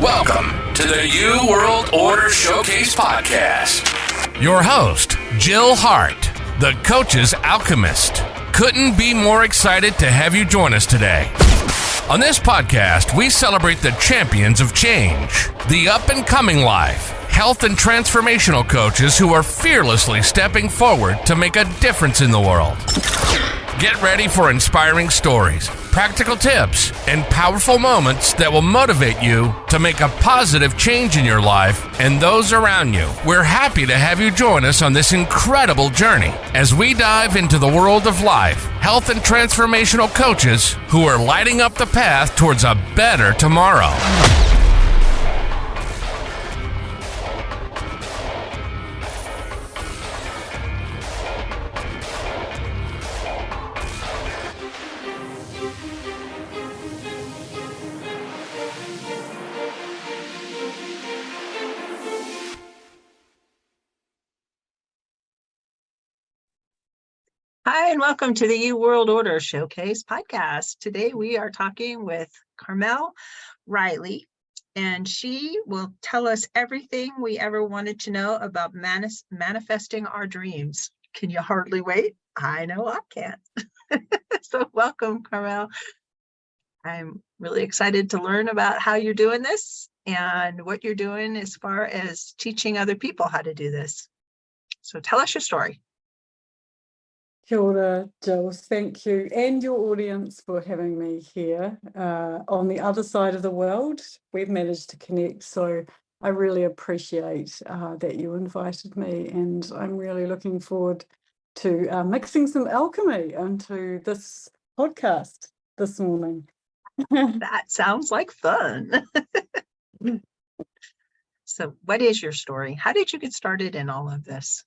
Welcome to the New World Order Showcase Podcast. Your host, Jill Hart, the Coach's Alchemist. Couldn't be more excited to have you join us today. On this podcast, we celebrate the champions of change, the up-and-coming life, health and transformational coaches who are fearlessly stepping forward to make a difference in the world. Get ready for inspiring stories, practical tips, and powerful moments that will motivate you to make a positive change in your life and those around you. We're happy to have you join us on this incredible journey as we dive into the world of life, health, and transformational coaches who are lighting up the path towards a better tomorrow. Hi, and welcome to the New World Order Showcase Podcast. Today we are talking with Carmelle Riley, and she will tell us everything we ever wanted to know about manifesting our dreams. Can you hardly wait? I know I can't. So welcome, Carmelle. I'm really excited to learn about how you're doing this and what you're doing as far as teaching other people how to do this. So tell us your story. Kia ora, Jill. Thank you and your audience for having me here on the other side of the world. We've managed to connect, so I really appreciate that you invited me, and I'm really looking forward to mixing some alchemy into this podcast this morning. That sounds like fun. So what is your story? How did you get started in all of this?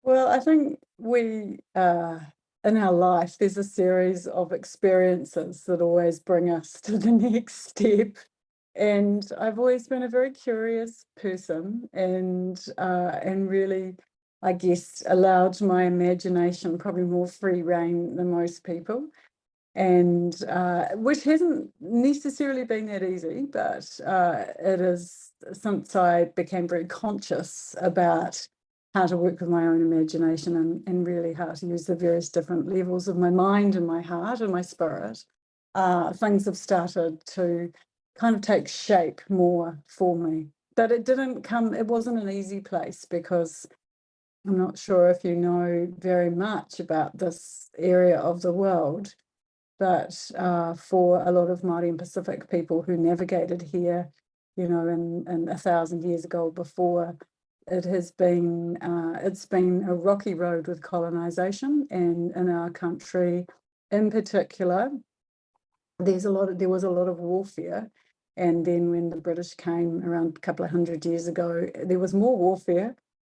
Well, I think we, in our life, there's a series of experiences that always bring us to the next step. And I've always been a very curious person and really, I guess, allowed my imagination probably more free rein than most people. And which hasn't necessarily been that easy, but it is since I became very conscious about how to work with my own imagination and really how to use the various different levels of my mind and my heart and my spirit, things have started to kind of take shape more for me. But it wasn't an easy place, because I'm not sure if you know very much about this area of the world, but for a lot of Māori and Pacific people who navigated here, in 1,000 years ago before, it's been a rocky road with colonization, and in our country in particular, there was a lot of warfare. And then when the British came around a couple of hundred years ago, there was more warfare.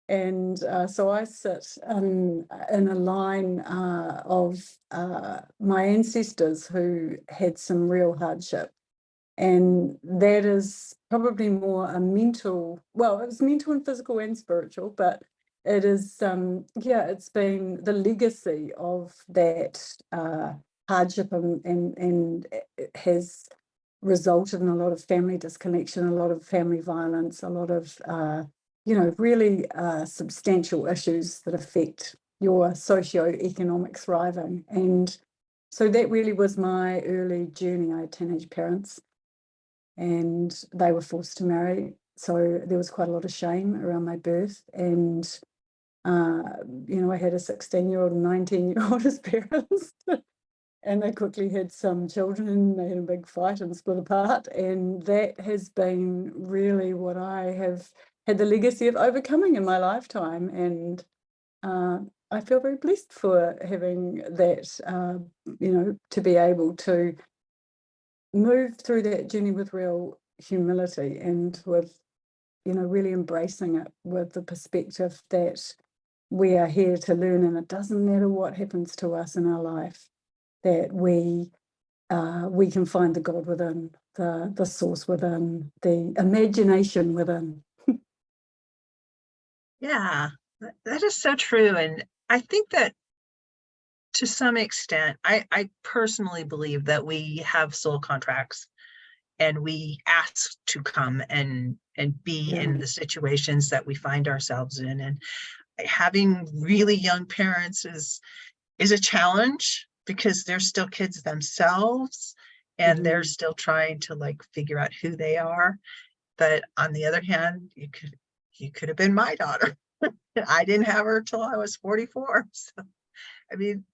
And so I sit in a line of my ancestors who had some real hardship. And that is probably more it was mental and physical and spiritual, but it is, it's been the legacy of that hardship and it has resulted in a lot of family disconnection, a lot of family violence, a lot of, really substantial issues that affect your socio-economic thriving. And so that really was my early journey. I had teenage parents, and they were forced to marry. So there was quite a lot of shame around my birth. And, I had a 16-year-old and 19-year-old as parents. And they quickly had some children, and they had a big fight and split apart. And that has been really what I have had the legacy of overcoming in my lifetime. And I feel very blessed for having that, to be able to move through that journey with real humility and with, really embracing it with the perspective that we are here to learn, and it doesn't matter what happens to us in our life, that we can find the God within, the source within, the imagination within. Yeah, that is so true. And I think that to some extent, I personally believe that we have soul contracts. and we ask to come and be in the situations that we find ourselves in. And having really young parents is a challenge, because they're still kids themselves, and they're still trying to like figure out who they are. But on the other hand, you could have been my daughter. I didn't have her till I was 44. So I mean,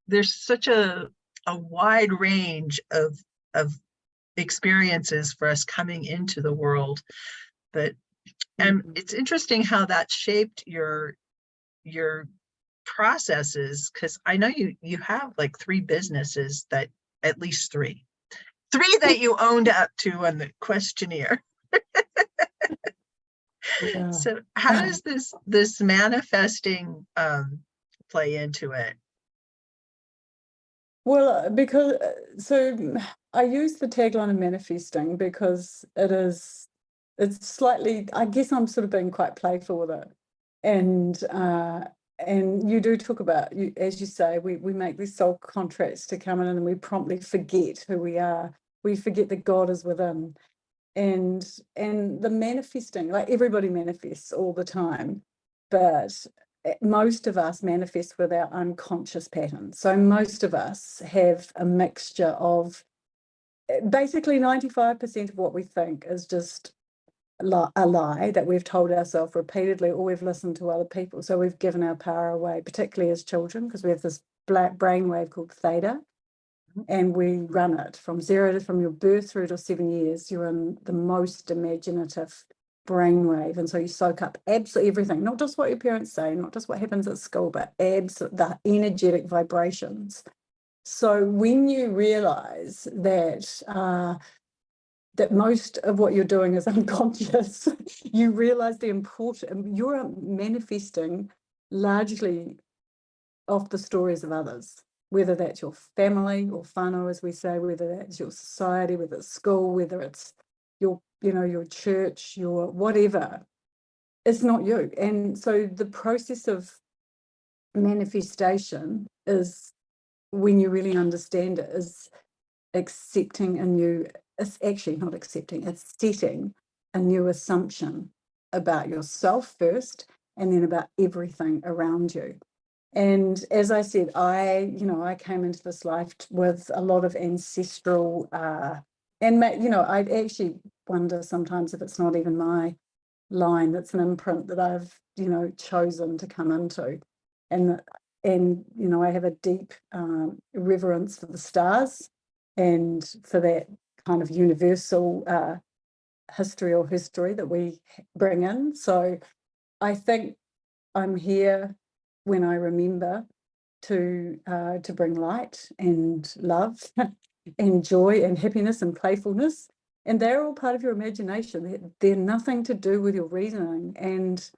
there's such a wide range of experiences for us coming into the world. But and it's interesting how that shaped your processes, because I know you have like 3 businesses, that at least three that you owned up to on the questionnaire. Yeah. So how does this manifesting play into it? Well, because so I use the tagline of manifesting because it's slightly, I guess I'm sort of being quite playful with it. And you do talk about, as you say, we make these soul contracts to come in, and we promptly forget who we are. We forget that God is within. And the manifesting, like everybody manifests all the time, but most of us manifest with our unconscious patterns. So most of us have a mixture of, basically 95% of what we think is just a lie that we've told ourselves repeatedly, or we've listened to other people. So we've given our power away, particularly as children, because we have this black brainwave called theta, and we run it from your birth through to 7 years. You're in the most imaginative brainwave, and so you soak up absolutely everything, not just what your parents say, not just what happens at school, but the energetic vibrations. So when you realize that that most of what you're doing is unconscious, you realize the importance. You're manifesting largely off the stories of others, whether that's your family or whānau, as we say, whether that's your society, whether it's school, whether it's your church, your whatever. It's not you. And so the process of manifestation is, when you really understand it, is accepting a new, it's actually not accepting, it's setting a new assumption about yourself first, and then about everything around you. And as I said, I came into this life with a lot of ancestral, I actually wonder sometimes if it's not even my line, that's an imprint that I've, chosen to come into. And I have a deep reverence for the stars, and for that kind of universal history that we bring in. So I think I'm here, when I remember, to bring light and love and joy and happiness and playfulness, and they're all part of your imagination. They're nothing to do with your reasoning, and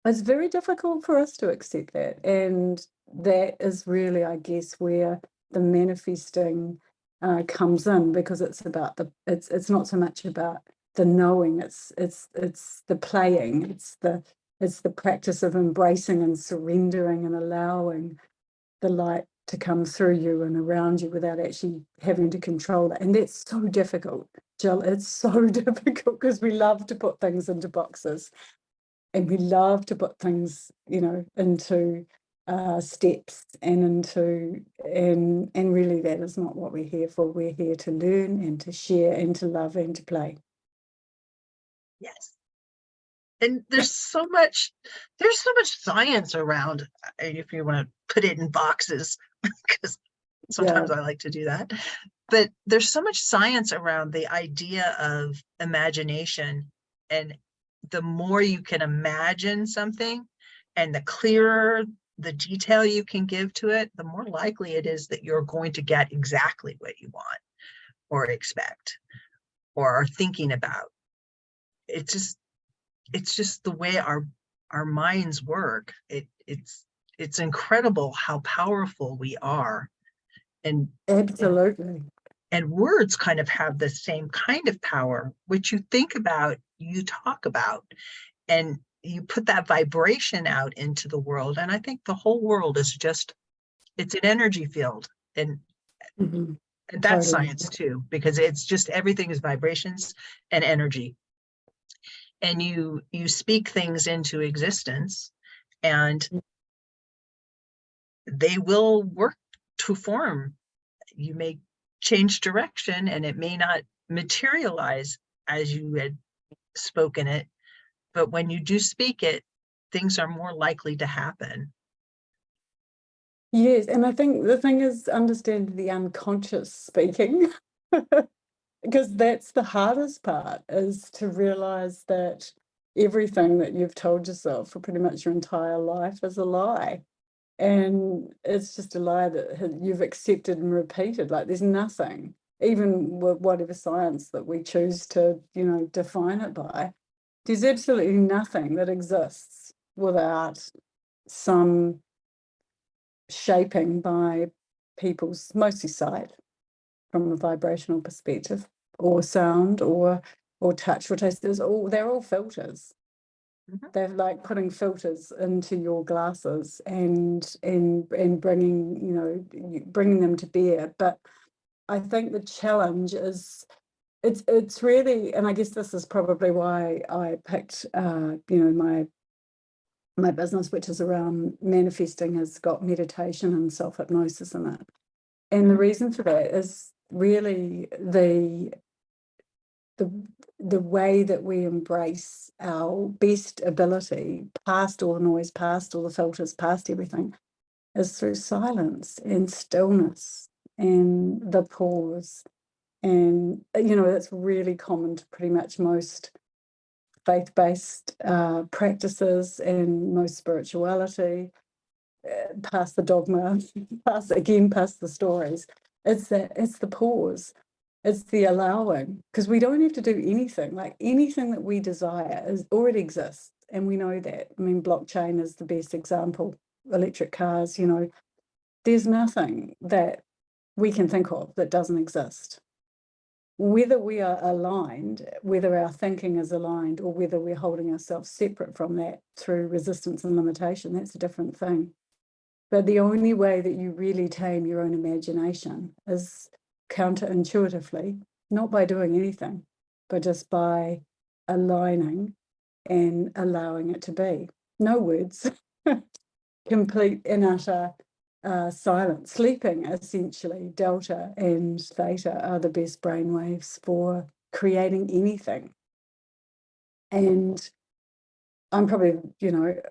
it's very difficult for us to accept that. And that is really, I guess, where the manifesting comes in, because it's about it's not so much about the knowing, it's the playing, it's the practice of embracing and surrendering and allowing the light to come through you and around you without actually having to control it. And that's so difficult, Jill. It's so difficult, because we love to put things into boxes, and we love to put things, into steps and really that is not what we're here for. We're here to learn and to share and to love and to play. Yes. And there's so much science around, if you want to put it in boxes, because sometimes I like to do that. But there's so much science around the idea of imagination, and the more you can imagine something, and the clearer the detail you can give to it, the more likely it is that you're going to get exactly what you want or expect or are thinking about. It's just the way our minds work. It's incredible how powerful we are. And absolutely. And words kind of have the same kind of power. Which you think about, you talk about, and you put that vibration out into the world. And I think the whole world is it's an energy field. And And that's Totally. science too, because it's just everything is vibrations and energy. And you speak things into existence, and they will work to form. You may change direction and it may not materialize as you had spoken it, but when you do speak it, things are more likely to happen. Yes, and I think the thing is understanding the unconscious speaking, because that's the hardest part, is to realize that everything that you've told yourself for pretty much your entire life is a lie. And it's just a lie that you've accepted and repeated. Like there's nothing, even with whatever science that we choose to, define it by, there's absolutely nothing that exists without some shaping by people's, mostly sight, from a vibrational perspective, or sound, or touch, or taste. They're all filters. They're like putting filters into your glasses and bringing them to bear. But I think the challenge is it's really, and I guess this is probably why I picked my business, which is around manifesting, has got meditation and self-hypnosis in it. And the reason for that is really the way that we embrace our best ability, past all the noise, past all the filters, past everything, is through silence and stillness and the pause. And, that's really common to pretty much most faith-based practices and most spirituality, past the dogma, past the stories. It's the pause. It's the allowing, because we don't have to do anything. Like anything that we desire already exists, and we know that. I mean, blockchain is the best example. Electric cars, there's nothing that we can think of that doesn't exist. Whether we are aligned, whether our thinking is aligned, or whether we're holding ourselves separate from that through resistance and limitation, that's a different thing. But the only way that you really tame your own imagination is counterintuitively, not by doing anything, but just by aligning and allowing it to be. No words, complete and utter silence. Sleeping, essentially, Delta and Theta are the best brainwaves for creating anything. And I'm probably, in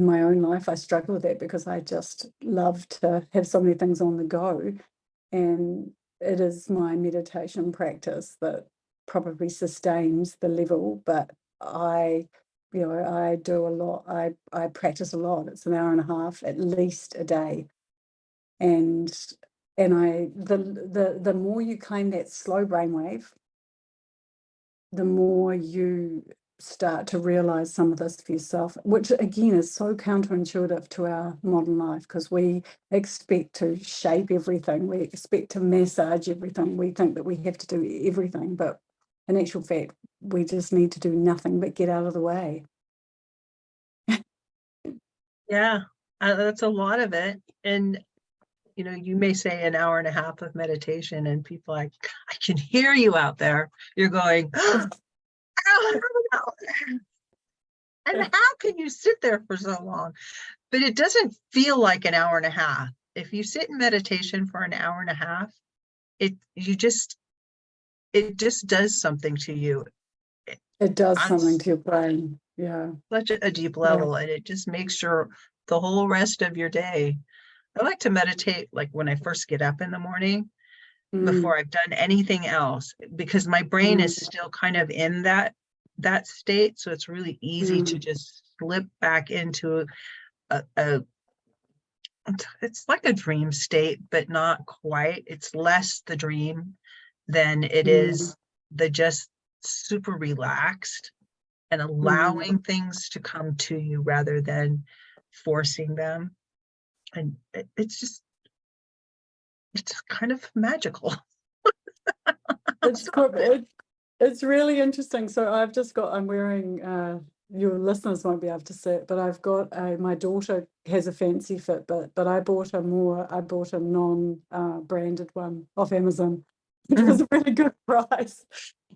my own life, I struggle with that because I just love to have so many things on the go. And it is my meditation practice that probably sustains the level, but I do a lot. I practice a lot. It's an hour and a half at least a day. And the more you claim that slow brainwave, the more you start to realize some of this for yourself, which again is so counterintuitive to our modern life, because we expect to shape everything, we expect to massage everything, we think that we have to do everything, but in actual fact we just need to do nothing but get out of the way. Yeah, that's a lot of it. And you may say an hour and a half of meditation and people I can hear you out there. You're going, and how can you sit there for so long? But it doesn't feel like an hour and a half. If you sit in meditation for an hour and a half, it just does something to you. It does something to your brain. Yeah. Such a deep level, and it just makes the whole rest of your day. I like to meditate like when I first get up in the morning, before I've done anything else, because my brain is still kind of in that state. So it's really easy to just slip back into it's like a dream state, but not quite. It's less the dream than it is the just super relaxed and allowing things to come to you rather than forcing them. And it's kind of magical. It's really interesting. So I'm wearing your listeners won't be able to see it, but I've got my daughter has a fancy Fitbit, but I bought a non branded one off Amazon, which was a really good price.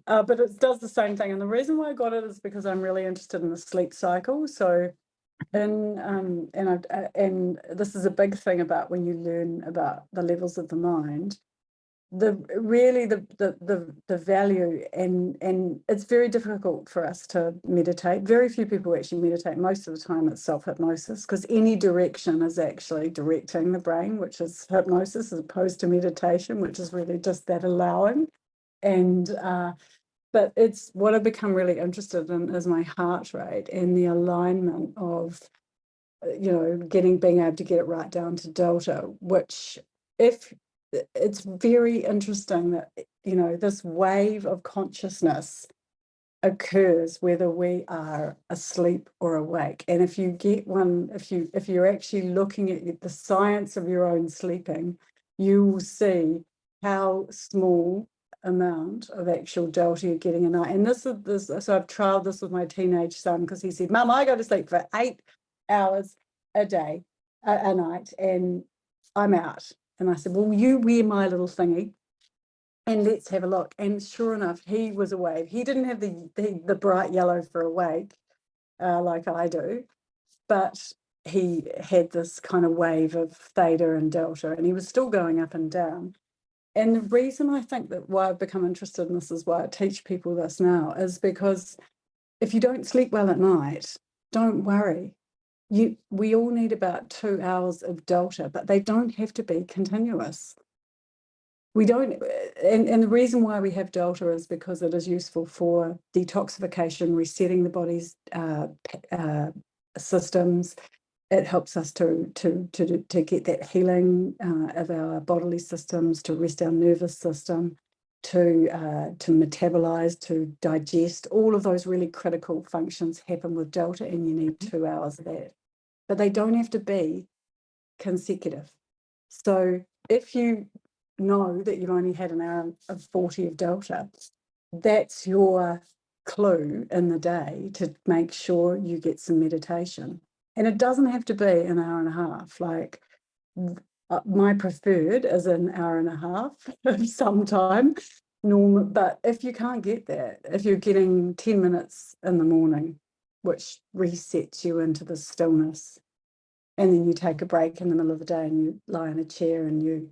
But it does the same thing. And the reason why I got it is because I'm really interested in the sleep cycle. So and this is a big thing about when you learn about the levels of the mind, the value, and it's very difficult for us to meditate. Very few people actually meditate. Most of the time it's self-hypnosis, because any direction is actually directing the brain, which is hypnosis, as opposed to meditation, which is really just that allowing. And but it's what I've become really interested in is my heart rate and the alignment of being able to get it right down to delta, which it's very interesting that this wave of consciousness occurs whether we are asleep or awake. And if you're actually looking at the science of your own sleeping, you will see how small amount of actual delta you're getting a night. And so I've trialed this with my teenage son, because he said, Mum, I go to sleep for 8 hours a day, a night, and I'm out. And I said, well, you wear my little thingy and let's have a look. And sure enough, he was awake. He didn't have the bright yellow for awake like I do, but he had this kind of wave of theta and delta, and he was still going up and down. And the reason I think that why I've become interested in this is why I teach people this now is because if you don't sleep well at night, don't worry. We all need about 2 hours of delta, but they don't have to be continuous. We don't, and the reason why we have delta is because it is useful for detoxification, resetting the body's systems. It helps us to get that healing of our bodily systems, to rest our nervous system, to metabolize, to digest. All of those really critical functions happen with delta, and you need 2 hours of that. But they don't have to be consecutive. So if you know that you've only had an hour of 40 of delta, that's your clue in the day to make sure you get some meditation. And it doesn't have to be an hour and a half. Like my preferred is an hour and a half sometime, normal. But if you can't get that, if you're getting 10 minutes in the morning, which resets you into the stillness, and then you take a break in the middle of the day and you lie in a chair and you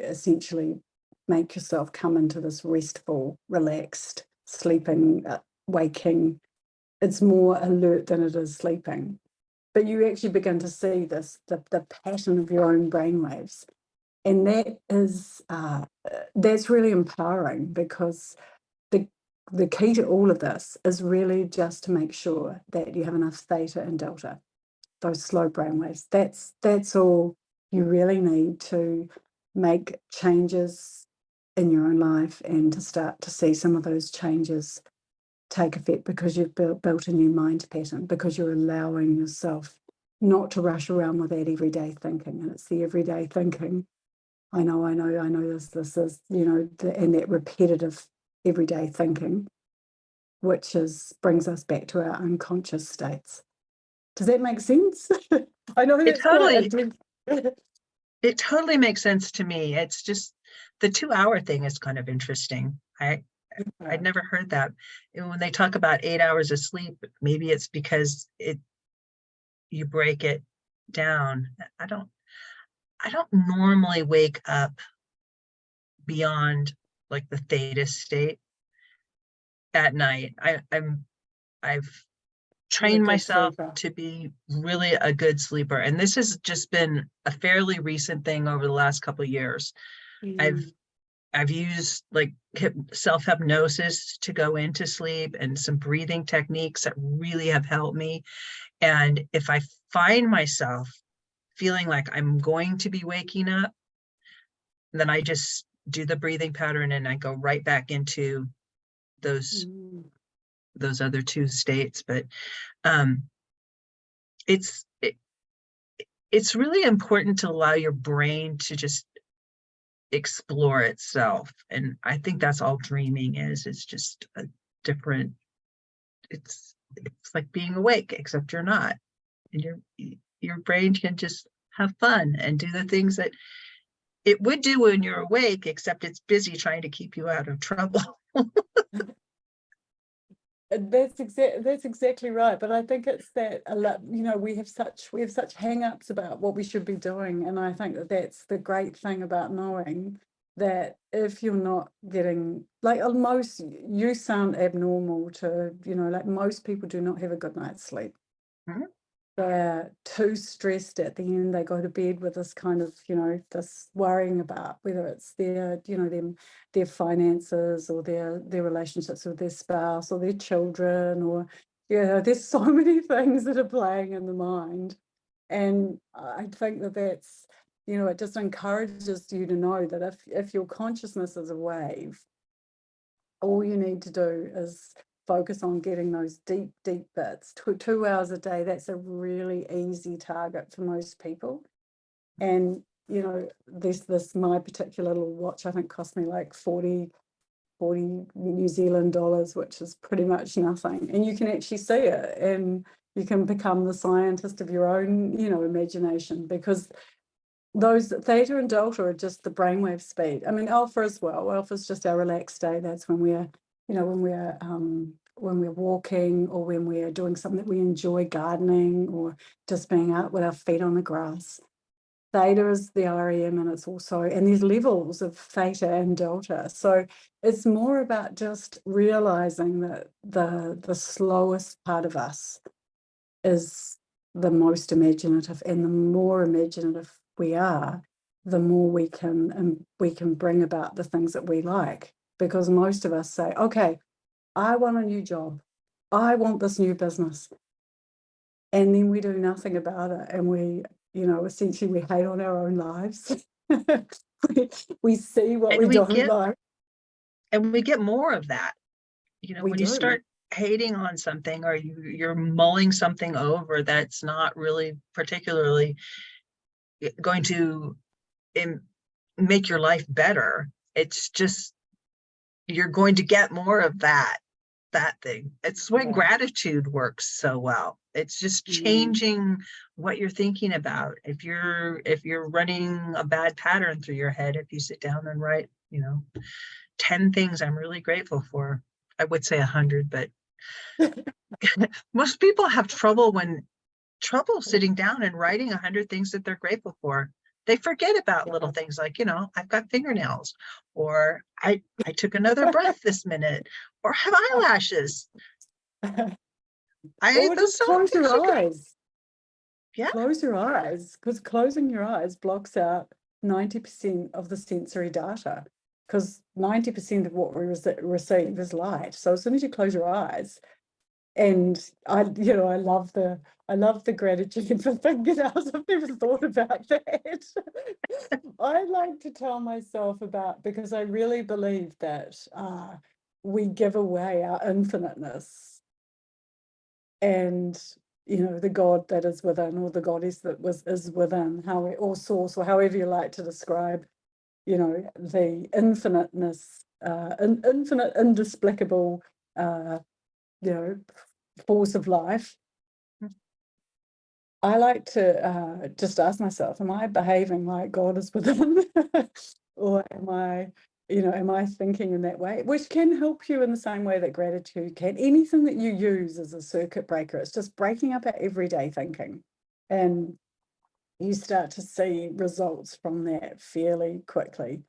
essentially make yourself come into this restful, relaxed, sleeping, waking. It's more alert than it is sleeping. But you actually begin to see this, the pattern of your own brainwaves. And that is, that's really empowering, because the key to all of this is really just to make sure that you have enough theta and delta, those slow brainwaves. That's all you really need to make changes in your own life and to start to see some of those changes take effect, because you've built a new mind pattern, because you're allowing yourself not to rush around with that everyday thinking. And it's the everyday thinking. I know this is, and that repetitive everyday thinking, which brings us back to our unconscious states. Does that make sense? I know that's it totally makes sense to me. It's just the 2 hour thing is kind of interesting. I'd never heard that. And when they talk about 8 hours of sleep, maybe it's because you break it down. I don't normally wake up beyond like the theta state at night. I've trained myself to be really a good sleeper, and this has just been a fairly recent thing over the last couple of years. I've used like self-hypnosis to go into sleep, and some breathing techniques that really have helped me. And if I find myself feeling like I'm going to be waking up, then I just do the breathing pattern and I go right back into those other two states. But it's really important to allow your brain to just explore itself. And I think that's all dreaming is. It's just a different, it's it's like being awake, except you're not. And your brain can just have fun and do the things that it would do when you're awake, except it's busy trying to keep you out of trouble. That's exactly right. But I think it's that a lot, we have such hang-ups about what we should be doing, and I think that that's the great thing about knowing that if you're not getting, like, most, you sound abnormal to, like, most people do not have a good night's sleep. Mhm. They're too stressed at the end. They go to bed with this kind of, this worrying about whether it's their finances or their relationships with their spouse or their children, or, there's so many things that are playing in the mind. And I think that that's, it just encourages you to know that if your consciousness is a wave, all you need to do is focus on getting those deep bits. 2 hours a day, that's a really easy target for most people. And this my particular little watch, I think, cost me like 40 New Zealand dollars, which is pretty much nothing, and you can actually see it, and you can become the scientist of your own imagination, because those Theta and Delta are just the brainwave speed. I mean, Alpha as well. Alpha is just our relaxed state. That's when we're, when we're walking, or when we're doing something that we enjoy, gardening, or just being out with our feet on the grass. Theta is the REM, and it's also, and there's levels of Theta and Delta. So it's more about just realizing that the slowest part of us is the most imaginative, and the more imaginative we are, the more we can bring about the things that we like. Because most of us say, okay, I want a new job, I want this new business, and then we do nothing about it, and we essentially we hate on our own lives. we see what we don't like, and we get more of that. We when do. you start hating on something, or you're mulling something over that's not really particularly going to make your life better, it's just, you're going to get more of that thing. It's why gratitude works so well. It's just changing what you're thinking about. If you're running a bad pattern through your head, if you sit down and write 10 things I'm really grateful for, I would say 100, but most people have trouble sitting down and writing 100 things that they're grateful for. They forget about little things like, I've got fingernails, or I took another breath this minute, or have eyelashes. Or just close your eyes. Yeah. Close your eyes, because closing your eyes blocks out 90% of the sensory data, because 90% of what we receive is light. So as soon as you close your eyes, and I love the gratitude for fingernails. I've never thought about that. I like to tell myself because I really believe that we give away our infiniteness, and the God that is within, or the goddess that is within, or source, or however you like to describe, the infiniteness, infinite, inexplicable, force of life. I like to just ask myself, am I behaving like God is within? Or am I thinking in that way? Which can help you in the same way that gratitude can. Anything that you use as a circuit breaker, it's just breaking up our everyday thinking. And you start to see results from that fairly quickly,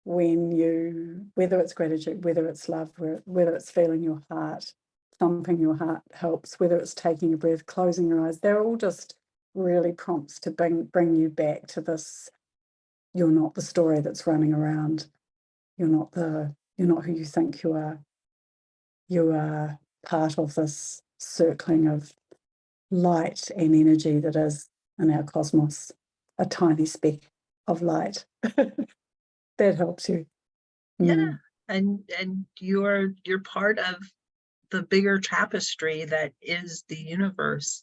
whether it's gratitude, whether it's love, whether it's feeling your heart, thumping your heart helps, whether it's taking a breath, closing your eyes. They're all just really prompts to bring you back to this. You're not the story that's running around. You're not who you think you are. You are part of this circling of light and energy that is in our cosmos, a tiny speck of light. That helps you. Yeah. And you're part of the bigger tapestry that is the universe,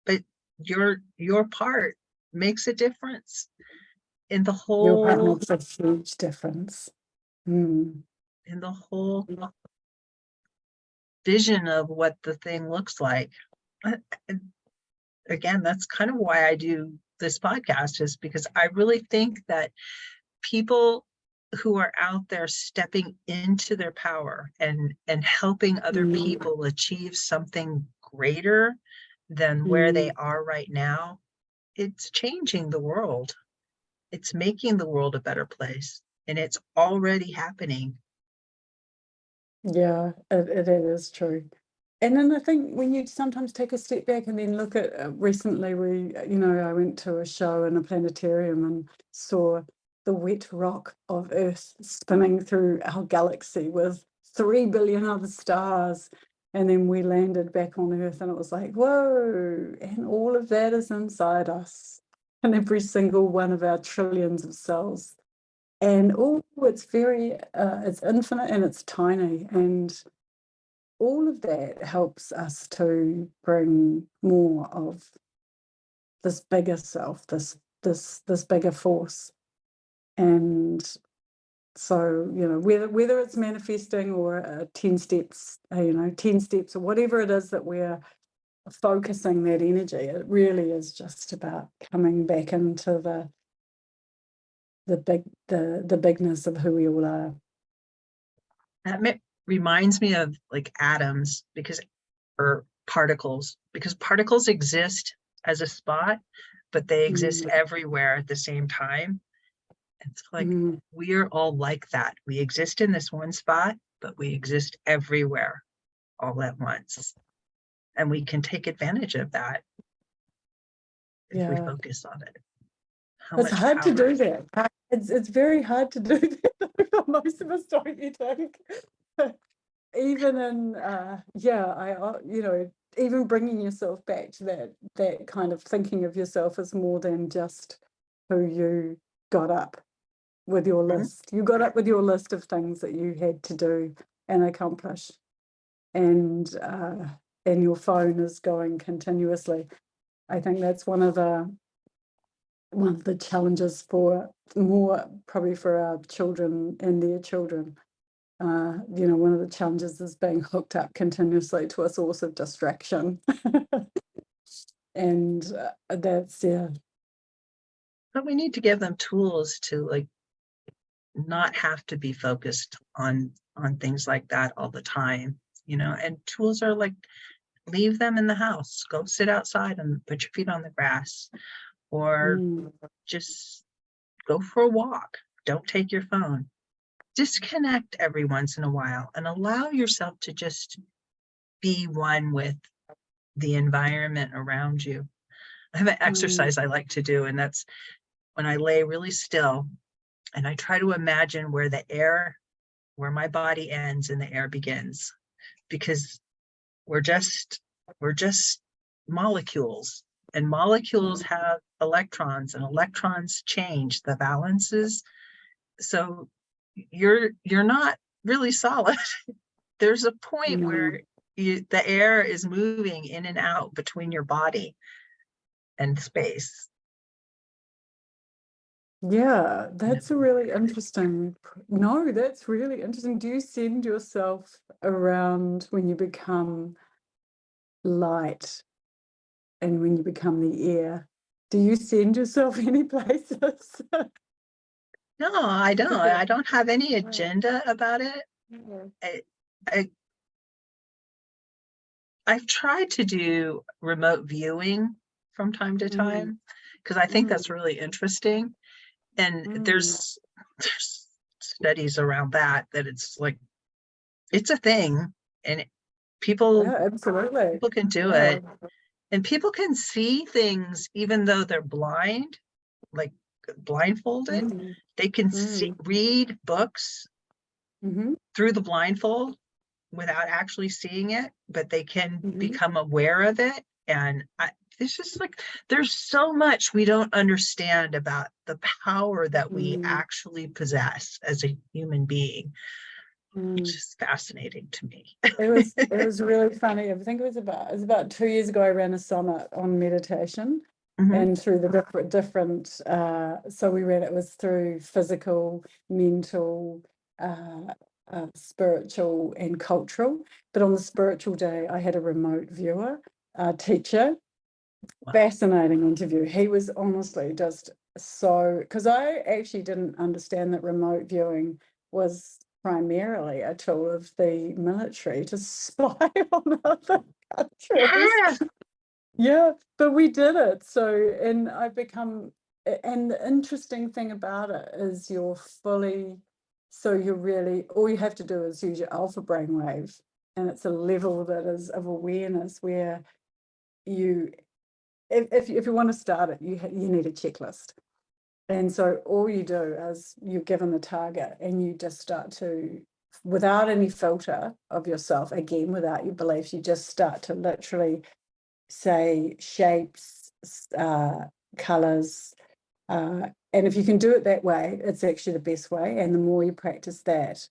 but your part makes a difference in the whole. Your part makes a huge difference. In the whole vision of what the thing looks like. And again, that's kind of why I do this podcast, is because I really think that people who are out there stepping into their power and helping other people achieve something greater than where they are right now, it's changing the world. It's making the world a better place, and it's already happening. Yeah, it is true. And then I think when you sometimes take a step back and then look at recently, I went to a show in a planetarium and saw the wet rock of Earth spinning through our galaxy with 3 billion other stars. And then we landed back on Earth and it was like, whoa, and all of that is inside us and every single one of our trillions of cells. And it's it's infinite and it's tiny. And all of that helps us to bring more of this bigger self, this bigger force. And so, whether it's manifesting or 10 steps, 10 steps or whatever it is that we're focusing that energy, it really is just about coming back into the bigness of who we all are. That reminds me of like atoms, or particles, because particles exist as a spot, but they exist everywhere at the same time. It's like we are all like that. We exist in this one spot, but we exist everywhere all at once. And we can take advantage of that if we focus on it. It's hard to do that. It's very hard to do that. Most of us don't, you think? Even in, even bringing yourself back to that kind of thinking of yourself as more than just who you got up with your list. You got up with your list of things that you had to do and accomplish, and your phone is going continuously. I think that's one of the challenges probably for our children and their children. One of the challenges is being hooked up continuously to a source of distraction. And that's, But we need to give them tools to like not have to be focused on things like that all the time, and tools are like, leave them in the house, go sit outside and put your feet on the grass, or just go for a walk. Don't take your phone. Disconnect every once in a while and allow yourself to just be one with the environment around you. I have an exercise I like to do, and that's when I lay really still and I try to imagine where my body ends and the air begins, because we're just molecules, and molecules have electrons, and electrons change the valences. So you're not really solid. There's a point where the air is moving in and out between your body and space. Yeah, that's really interesting. No, that's really interesting. Do you send yourself around when you become light and when you become the air? Do you send yourself any places? No, I don't. I don't have any agenda about it. I've tried to do remote viewing from time to time because I think that's really interesting. And there's studies around that it's like, it's a thing, and people can do it, and people can see things even though they're blind, like blindfolded. They can read books through the blindfold without actually seeing it, but they can become aware of it. And it's just like, there's so much we don't understand about the power that we actually possess as a human being. It's just fascinating to me. It was really funny. I think it was about 2 years ago, I ran a summit on meditation. And through the different so we ran it was through physical, mental, spiritual and cultural. But on the spiritual day, I had a remote viewer, teacher. Wow. Fascinating interview. He was honestly just so, because I actually didn't understand that remote viewing was primarily a tool of the military to spy on other countries. Yeah. Yeah, but we did it. So, and I've become, and the interesting thing about it is you're really, all you have to do is use your alpha brainwave, and it's a level that is of awareness where you, if you want to start it, you need a checklist. And so all you do is you're given the target and you just start to, without any filter of yourself, again, without your beliefs, you just start to literally say shapes, colors, and if you can do it that way, it's actually the best way. And the more you practice that,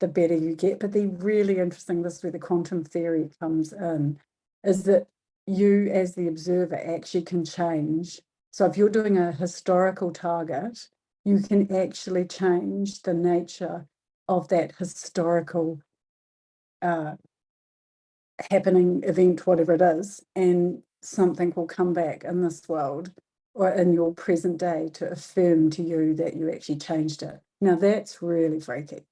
the better you get. But the really interesting, this is where the quantum theory comes in, is that you as the observer actually can change. So if you're doing a historical target, you can actually change the nature of that historical happening, event, whatever it is, and something will come back in this world or in your present day to affirm to you that you actually changed it. Now that's really freaky.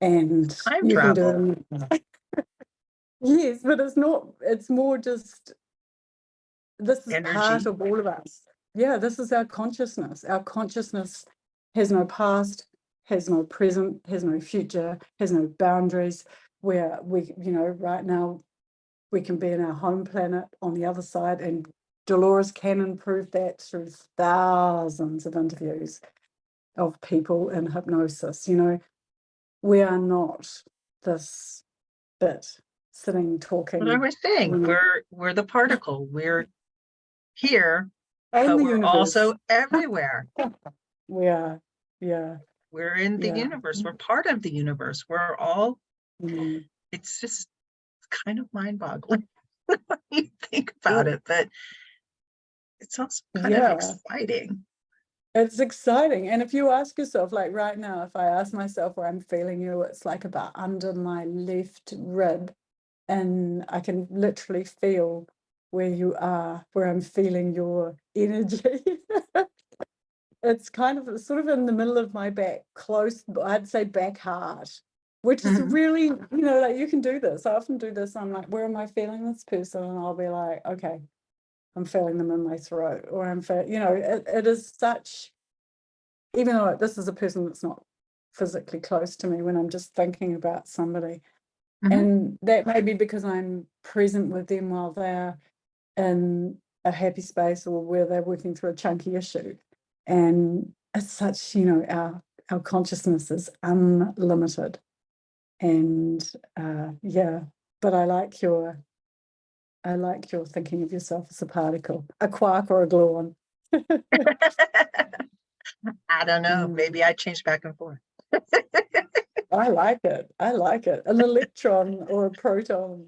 And Time you can travel. do it. Yes, but it's not, it's more just, this is part Energy. of all of us. Yeah, this is our consciousness. Our consciousness has no past, has no present, has no future, has no boundaries. Where we, right now we can be in our home planet on the other side, and Dolores Cannon proved that through thousands of interviews of people in hypnosis. We are not this bit sitting talking. What I was saying, we're the particle. We're here, and but the we're universe. also everywhere. We are, yeah. We're in the universe. We're part of the universe. We're all, it's just kind of mind-boggling when you think about it, but it's also kind of exciting. It's exciting. And if you ask yourself, like right now, if I ask myself where I'm feeling you, it's like about under my left rib, and I can literally feel where you are, where I'm feeling your energy. It's kind of sort of in the middle of my back, close, I'd say back heart, which is really, like you can do this. I often do this. I'm like, where am I feeling this person? And I'll be like, okay, I'm feeling them in my throat, or I'm feeling, it is such, even though this is a person that's not physically close to me, when I'm just thinking about somebody. And that may be because I'm present with them while they're in a happy space or where they're working through a chunky issue. And it's such, our consciousness is unlimited. And but I like your thinking of yourself as a particle, a quark or a gluon. I don't know. Maybe I change back and forth. I like it. An electron or a proton.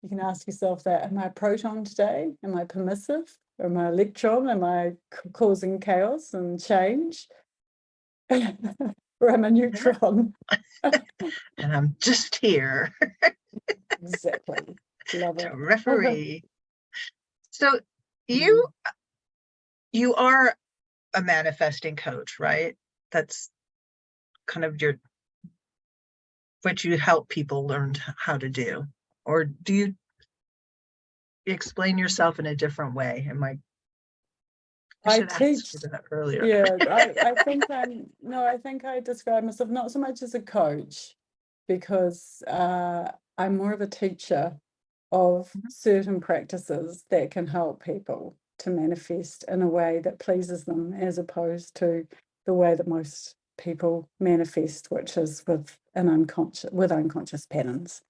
You can ask yourself that. Am I a proton today? Am I permissive? Or am I electron? Am I causing chaos and change? Or am I neutron? And I'm just here. Exactly. Love it. To referee. So you are a manifesting coach, right? That's kind of what you help people learn how to do. Or do you explain yourself in a different way? I teach that earlier. Yeah, I think I think I describe myself not so much as a coach, because I'm more of a teacher of certain practices that can help people to manifest in a way that pleases them, as opposed to the way that most people manifest, which is with unconscious patterns.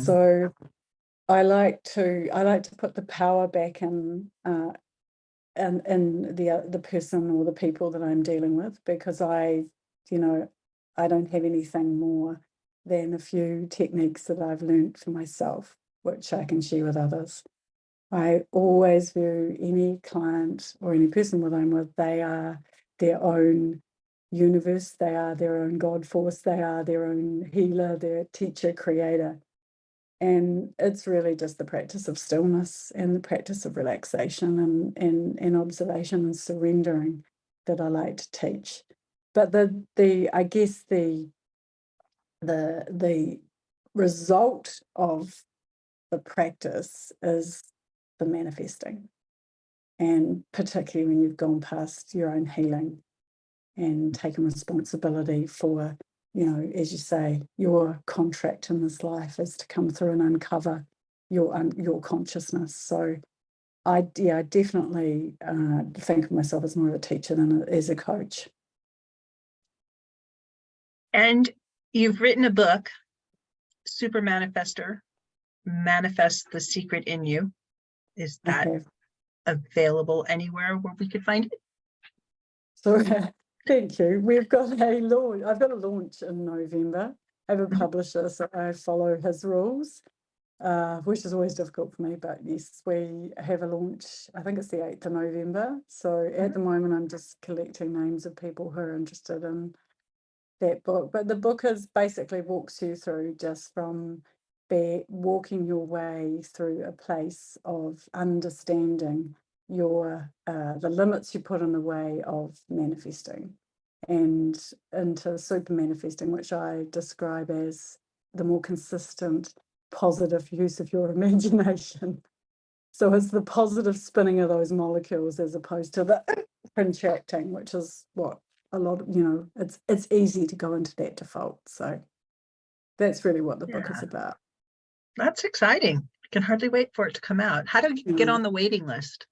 So I like to put the power back in the person or the people that I'm dealing with, because I don't have anything more than a few techniques that I've learned for myself, which I can share with others. I always view any client or any person that I'm with, they are their own universe. They are their own God force. They are their own healer, their teacher, creator. And it's really just the practice of stillness and the practice of relaxation and observation and surrendering that I like to teach. But I guess the result of the practice is the manifesting, and particularly when you've gone past your own healing and taken responsibility for, as you say, your contract in this life is to come through and uncover your consciousness. So I definitely think of myself as more of a teacher than as a coach. And you've written a book, Super Manifester, Manifest the Secret in You. Is that available anywhere where we could find it? So thank you. We've got a launch. I've got a launch in November. I have a publisher, so I follow his rules, which is always difficult for me. But yes, we have a launch. I think it's the 8th of November. So at the moment, I'm just collecting names of people who are interested in that book. But the book is basically walks you through just from walking your way through a place of understanding your the limits you put in the way of manifesting, and into super manifesting, which I describe as the more consistent positive use of your imagination. So it's the positive spinning of those molecules as opposed to the contracting, which is what a lot of, it's easy to go into that default. So that's really what the book is about. That's exciting. I can hardly wait for it to come out. How do you get on the waiting list?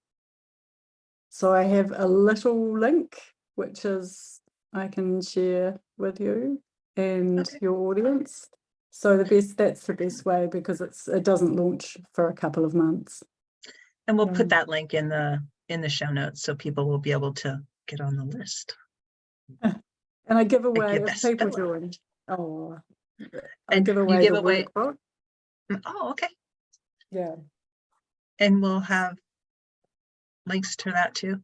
So I have a little link, which is I can share with you and your audience. So that's the best way, because it doesn't launch for a couple of months. And we'll put that link in the show notes so people will be able to get on the list. And I give away, if people join, I give away the workbook. Oh, okay. Yeah. And we'll have links to that too.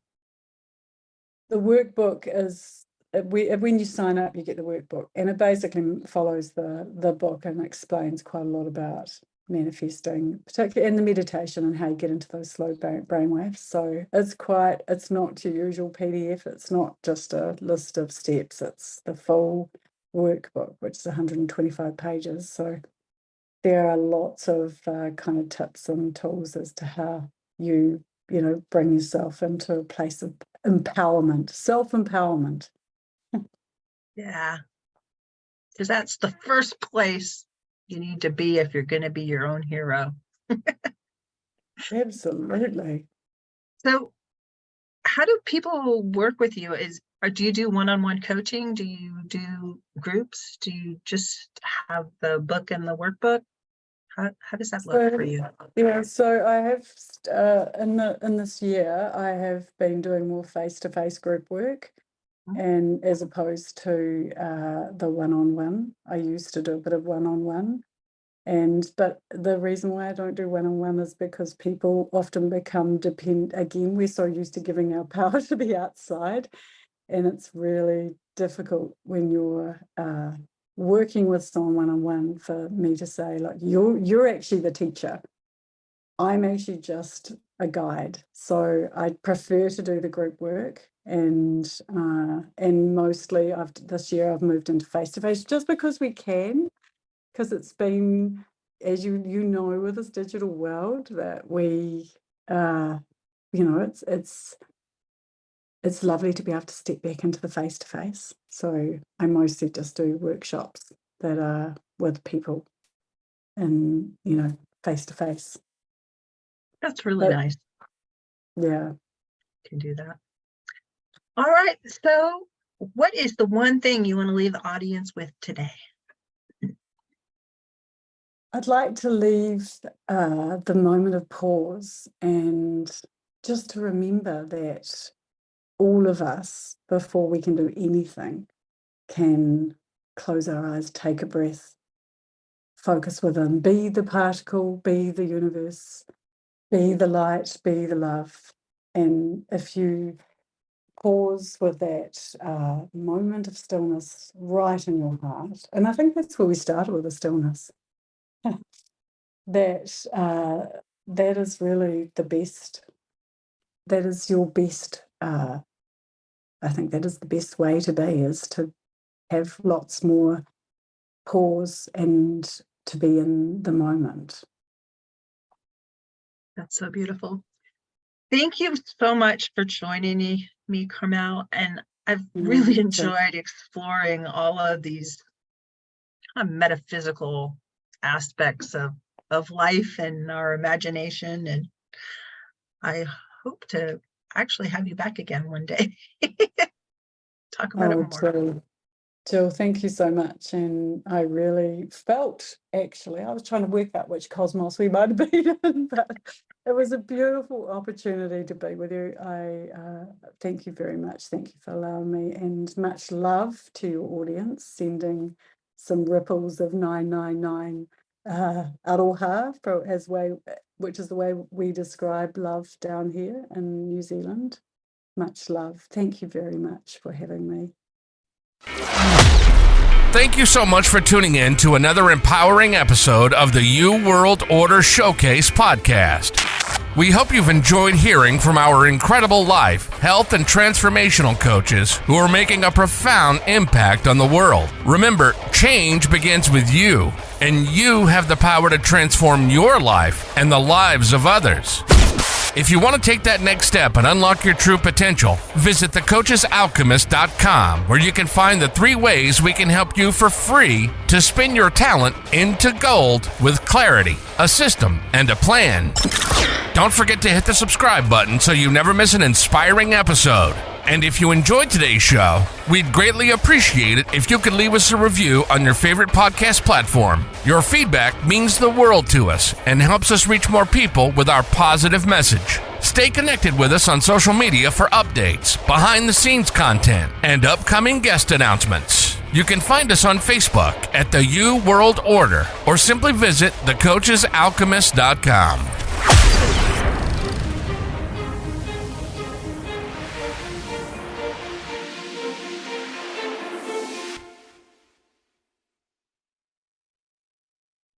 The workbook is, when you sign up, you get the workbook, and it basically follows the book and explains quite a lot about manifesting, particularly in the meditation and how you get into those slow brainwaves. So it's not your usual PDF. It's not just a list of steps. It's the full workbook, which is 125 pages. So there are lots of kind of tips and tools as to how you bring yourself into a place of empowerment, self-empowerment. Yeah, because that's the first place you need to be if you're going to be your own hero. Absolutely. So how do people work with you? Do you do one-on-one coaching? Do you do groups? Do you just have the book and the workbook? How does that look for you? Yeah, so I have in this year I have been doing more face-to-face group work, and as opposed to the one-on-one. I used to do a bit of one-on-one, but the reason why I don't do one-on-one is because people often become again, we're so used to giving our power to the outside, and it's really difficult when you're working with someone one-on-one for me to say, like, you're actually the teacher. I'm actually just a guide. So I prefer to do the group work, and mostly this year I've moved into face-to-face just because we can, because it's been, as you know, with this digital world that we it's lovely to be able to step back into the face-to-face. So I mostly just do workshops that are with people and, face-to-face. That's really nice. Yeah. Can do that. All right. So what is the one thing you want to leave the audience with today? I'd like to leave the moment of pause, and just to remember that all of us, before we can do anything, can close our eyes, take a breath, focus within, be the particle, be the universe, be the light, be the love. And if you pause with that moment of stillness right in your heart. And I think that's where we started with the stillness. That is really the best. That is your best. I think that is the best way to be, is to have lots more pause and to be in the moment. That's so beautiful. Thank you so much for joining me, Carmelle. And I've really enjoyed exploring all of these kind of metaphysical aspects of life and our imagination. And I hope to actually have you back again one day. Talk about it more. Jill, thank you so much. And I really felt, actually, I was trying to work out which cosmos we might have been in, but it was a beautiful opportunity to be with you. I thank you very much. Thank you for allowing me, and much love to your audience, sending some ripples of 999 aroha, which is the way we describe love down here in New Zealand. Much love. Thank you very much for having me. Thank you so much for tuning in to another empowering episode of the You World Order Showcase podcast. We hope you've enjoyed hearing from our incredible life, health, and transformational coaches who are making a profound impact on the world. Remember, change begins with you, and you have the power to transform your life and the lives of others. If you want to take that next step and unlock your true potential, visit thecoachesalchemist.com, where you can find the 3 ways we can help you for free to spin your talent into gold with clarity, a system, and a plan. Don't forget to hit the subscribe button so you never miss an inspiring episode. And if you enjoyed today's show, we'd greatly appreciate it if you could leave us a review on your favorite podcast platform. Your feedback means the world to us and helps us reach more people with our positive message. Stay connected with us on social media for updates, behind-the-scenes content, and upcoming guest announcements. You can find us on Facebook at the You World Order, or simply visit thecoachesalchemist.com.